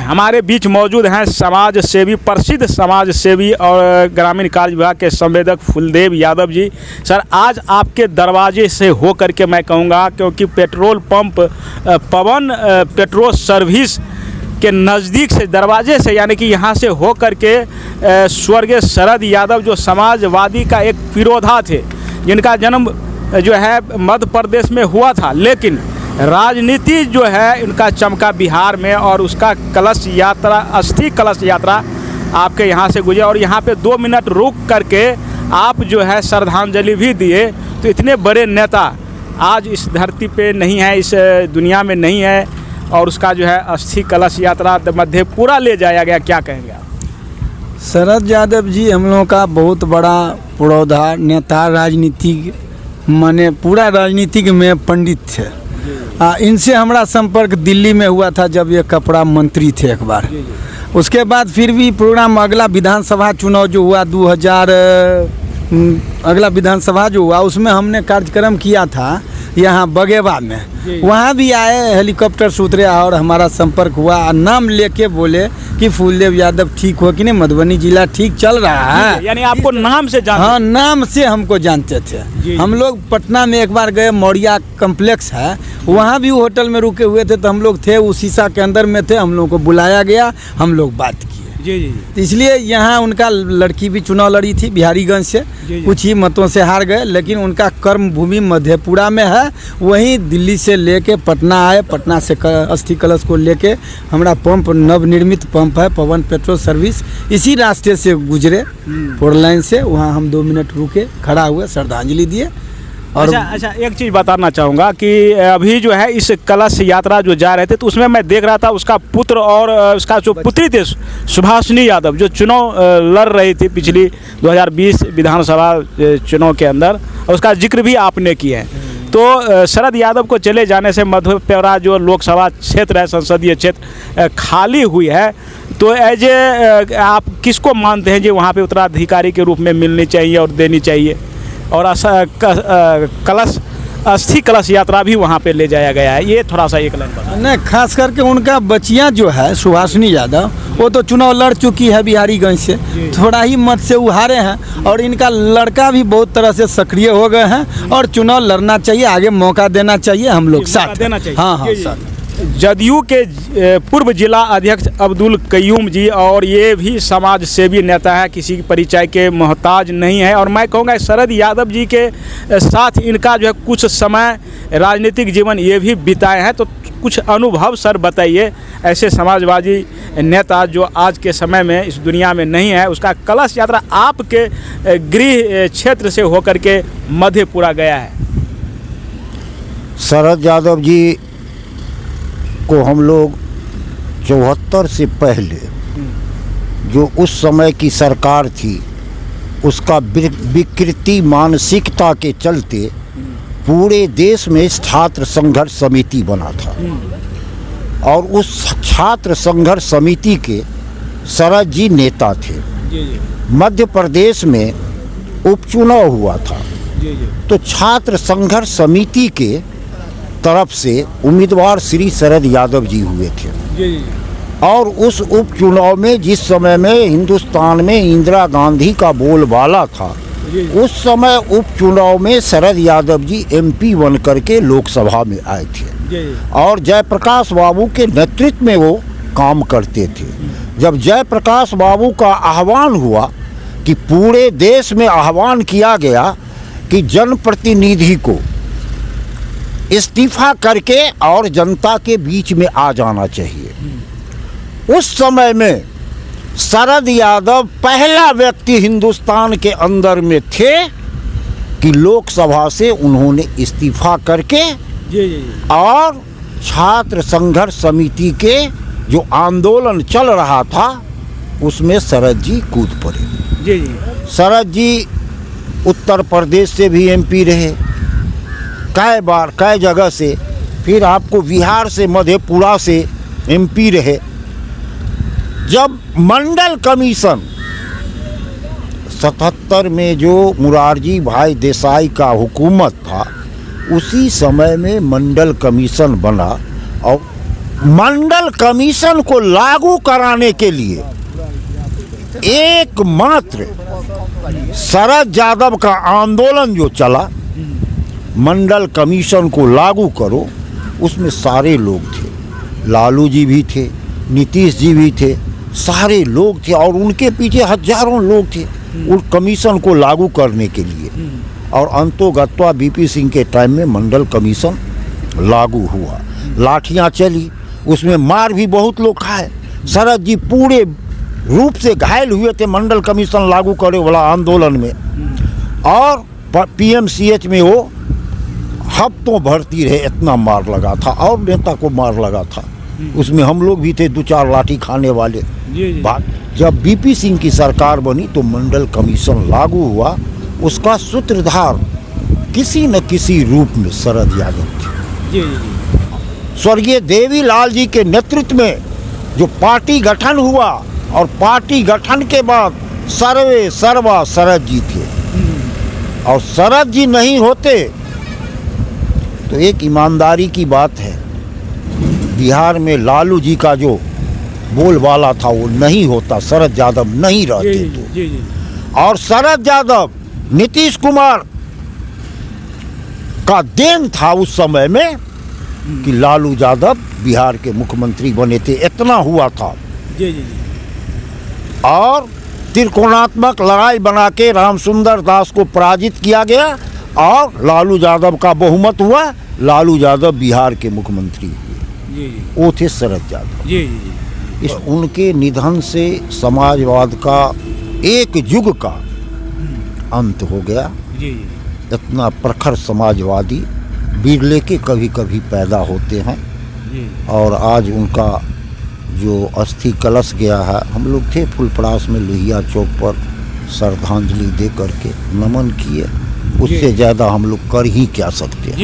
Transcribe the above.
हमारे बीच मौजूद हैं समाज सेवी, प्रसिद्ध समाज सेवी और ग्रामीण कार्य विभाग के संवेदक फूलदेव यादव जी। सर, आज आपके दरवाजे से हो करके मैं कहूँगा, क्योंकि पेट्रोल पंप पवन पेट्रोल सर्विस के नज़दीक से दरवाजे से, यानी कि यहाँ से हो करके स्वर्गीय शरद यादव जो समाजवादी का एक फिरोधा थे, जिनका जन्म जो है मध्य प्रदेश में हुआ था, लेकिन राजनीति जो है इनका चमका बिहार में, और उसका कलश यात्रा, अस्थि कलश यात्रा आपके यहाँ से गुजरे और यहाँ पे 2 मिनट रुक करके आप जो है श्रद्धांजलि भी दिए। तो इतने बड़े नेता आज इस धरती पे नहीं है, इस दुनिया में नहीं है, और उसका जो है अस्थि कलश यात्रा मधेपुरा ले जाया गया, क्या कहेंगे आप? शरद यादव जी हम लोगों का बहुत बड़ा पुरोधा नेता, राजनीतिक माने पूरा राजनीतिक में पंडित थे। इनसे हमारा संपर्क दिल्ली में हुआ था जब ये कपड़ा मंत्री थे एक बार। उसके बाद फिर भी प्रोग्राम अगला विधानसभा चुनाव जो हुआ 2000 अगला विधानसभा जो हुआ उसमें हमने कार्यक्रम किया था यहाँ बगेवा में। वहाँ भी आए, हेलीकॉप्टर से उतरे और हमारा संपर्क हुआ। नाम लेके बोले कि फूलदेव यादव ठीक हो कि नहीं, मधुबनी जिला ठीक चल रहा है। यानी आपको नाम से जानते? हाँ, नाम से हमको जानते थे। हम लोग पटना में एक बार गए, मौर्या कम्प्लेक्स है, वहाँ भी होटल में रुके हुए थे, तो हम लोग थे उस शीशा के अंदर में थे, हम लोग को बुलाया गया, हम लोग बात किए। जी। इसलिए यहाँ उनका लड़की भी चुनाव लड़ी थी बिहारीगंज से, कुछ ही मतों से हार गए, लेकिन उनका कर्म भूमि मधेपुरा में है। वहीं दिल्ली से लेके पटना आए, पटना से अस्थि कलश को लेके हमारा पंप नवनिर्मित पंप है पवन पेट्रोल सर्विस, इसी रास्ते से गुजरे 4 लाइन से। वहाँ हम 2 मिनट रुके, खड़ा हुए, श्रद्धांजलि दिए। और अच्छा, एक चीज़ बताना चाहूँगा कि अभी जो है इस कलश यात्रा जो जा रहे थे, तो उसमें मैं देख रहा था उसका पुत्र और उसका जो पुत्री थे सुभाषिनी यादव, जो चुनाव लड़ रही थी पिछली 2020 विधानसभा चुनाव के अंदर, और उसका जिक्र भी आपने किया है। तो शरद यादव को चले जाने से मधेपुरा जो लोकसभा क्षेत्र है, संसदीय क्षेत्र खाली हुई है, तो एज ए आप किसको मानते हैं जो वहाँ पे उत्तराधिकारी के रूप में मिलनी चाहिए और देनी चाहिए? और कलश अस्थि कलश यात्रा भी वहाँ पे ले जाया गया है, ये थोड़ा सा एक लाइन बताएं। नहीं, खास करके उनका बचिया जो है सुभाषिनी यादव, वो तो चुनाव लड़ चुकी है बिहारीगंज से, थोड़ा ही मत से वो हारे हैं, और इनका लड़का भी बहुत तरह से सक्रिय हो गए हैं, और चुनाव लड़ना चाहिए, आगे मौका देना चाहिए, हम लोग साथ देना चाहिए। हाँ, साथ। जदयू के पूर्व जिला अध्यक्ष अब्दुल कयूम जी, और ये भी समाज सेवी नेता है, किसी परिचय के मोहताज नहीं है, और मैं कहूँगा शरद यादव जी के साथ इनका जो है कुछ समय राजनीतिक जीवन ये भी बिताए हैं। तो कुछ अनुभव सर बताइए, ऐसे समाजवादी नेता जो आज के समय में इस दुनिया में नहीं है, उसका कलश यात्रा आपके गृह क्षेत्र से होकर के मधेपुरा गया है। शरद यादव जी को हम लोग 74 से पहले जो उस समय की सरकार थी, उसका विकृति मानसिकता के चलते पूरे देश में छात्र संघर्ष समिति बना था, और उस छात्र संघर्ष समिति के शरद जी नेता थे। मध्य प्रदेश में उपचुनाव हुआ था, तो छात्र संघर्ष समिति के तरफ से उम्मीदवार श्री शरद यादव जी हुए थे। और उस उपचुनाव में जिस समय में हिंदुस्तान में इंदिरा गांधी का बोलबाला था, उस समय उपचुनाव में शरद यादव जी MP बन करके लोकसभा में आए थे, और जयप्रकाश बाबू के नेतृत्व में वो काम करते थे। जब जयप्रकाश बाबू का आह्वान हुआ कि पूरे देश में आह्वान किया गया कि जनप्रतिनिधि को इस्तीफा करके और जनता के बीच में आ जाना चाहिए, उस समय में शरद यादव पहला व्यक्ति हिंदुस्तान के अंदर में थे कि लोकसभा से उन्होंने इस्तीफा करके और छात्र संघर्ष समिति के जो आंदोलन चल रहा था उसमें शरद जी कूद पड़े। शरद जी उत्तर प्रदेश से भी MP रहे कई बार, कई जगह से, फिर आपको बिहार से, मधेपुरा से MP रहे। जब मंडल कमीशन 77 में जो मुरारजी भाई देसाई का हुकूमत था, उसी समय में मंडल कमीशन बना, और मंडल कमीशन को लागू कराने के लिए एकमात्र शरद यादव का आंदोलन जो चला, मंडल कमीशन को लागू करो, उसमें सारे लोग थे, लालू जी भी थे, नीतीश जी भी थे, सारे लोग थे और उनके पीछे हजारों लोग थे उस कमीशन को लागू करने के लिए। और अंतोगत्वा बीपी सिंह के टाइम में मंडल कमीशन लागू हुआ, लाठियां चली, उसमें मार भी बहुत लोग खाए। शरद जी पूरे रूप से घायल हुए थे मंडल कमीशन लागू करे वाला आंदोलन में, और पीएमसीएच में वो हफ्तों भर्ती रहे, इतना मार लगा था, और नेता को मार लगा था, उसमें हम लोग भी थे, 2-4 लाठी खाने वाले। बात जब बीपी सिंह की सरकार बनी तो मंडल कमीशन लागू हुआ, उसका सूत्रधार किसी न किसी रूप में शरद यादव थे। स्वर्गीय देवीलाल जी के नेतृत्व में जो पार्टी गठन हुआ, और पार्टी गठन के बाद सर्वे सर्वा शरद जी थे, और शरद जी नहीं होते तो एक ईमानदारी की बात है, बिहार में लालू जी का जो बोलबाला था वो नहीं होता, शरद यादव नहीं रहते तो। और शरद यादव नीतीश कुमार का देन था उस समय में कि लालू यादव बिहार के मुख्यमंत्री बने थे, इतना हुआ था। और त्रिकोणात्मक लड़ाई बना के रामसुंदर दास को पराजित किया गया और लालू यादव का बहुमत हुआ, लालू यादव बिहार के मुख्यमंत्री हुए, वो थे शरद यादव। इस उनके निधन से समाजवाद का एक युग का अंत हो गया। इतना प्रखर समाजवादी बिरले के कभी कभी पैदा होते हैं, और आज उनका जो अस्थि कलश गया है, हम लोग थे फुलपरास में लोहिया चौक पर श्रद्धांजलि दे करके नमन किए, उससे ज़्यादा हम लोग कर ही क्या सकते हैं।